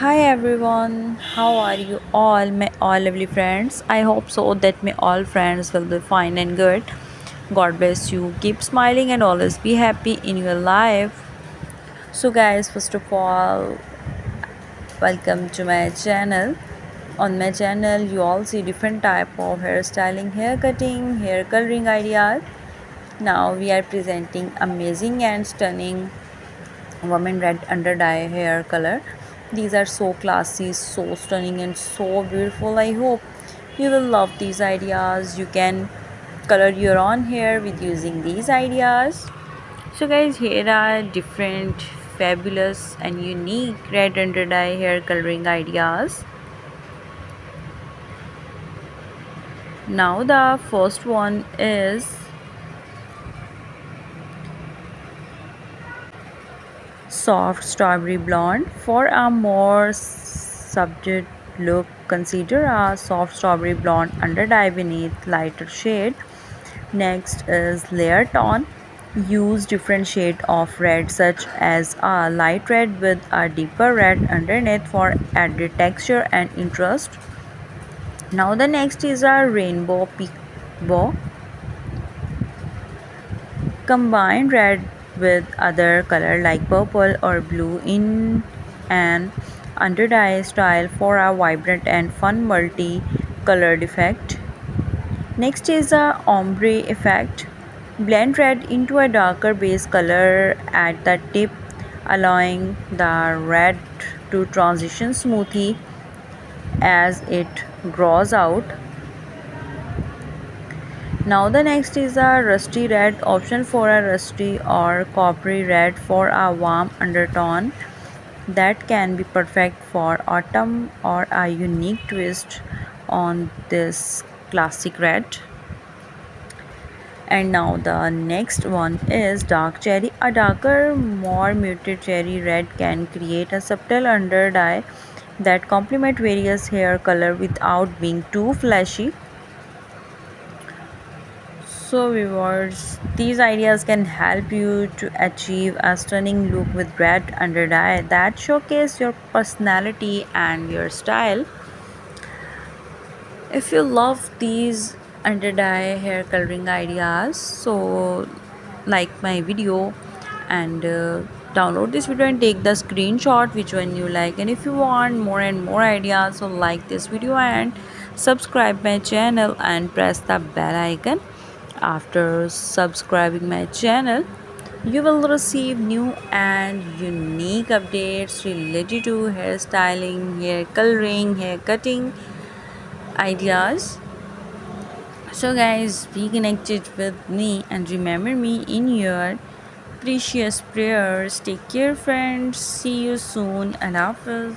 Hi everyone, how are you all, my all lovely friends? I hope so that my all friends will be fine and good. God bless you. Keep smiling and always be happy in your life. So, guys, first of all, welcome to my channel. On my channel, you all see different type of hairstyling, hair cutting, hair coloring ideas. Now we are presenting amazing and stunning woman red under dye hair color. These are so classy, so stunning and so beautiful. I hope you will love these ideas. You can color your own hair with using these ideas. So guys, here are different fabulous and unique red under dye hair coloring ideas. Now the first one is soft strawberry blonde. For a more subdued look, consider a soft strawberry blonde under dye beneath lighter shade. Next is layer tone. Use different shade of red such as a light red with a deeper red underneath for added texture and interest. Now the next is a rainbow peak bow. Combine red with other color like purple or blue in an under dye style for a vibrant and fun multi-colored effect. Next is a ombre effect. Blend red into a darker base color at the tip, allowing the red to transition smoothly as it grows out. Now the next is a rusty red, option for a rusty or coppery red for a warm undertone that can be perfect for autumn or a unique twist on this classic red. And now the next one is dark cherry. A darker, more muted cherry red can create a subtle under dye that complement various hair color without being too flashy. So viewers, these ideas can help you to achieve a stunning look with red under dye that showcase your personality and your style. If you love these under dye hair coloring ideas, so like my video and download this video and take the screenshot which one you like. And if you want more and more ideas, so like this video and subscribe my channel and press the bell icon. After subscribing my channel, you will receive new and unique updates related to hairstyling, hair coloring, hair cutting ideas. So guys, be connected with me and remember me in your precious prayers. Take care friends. See you soon and after.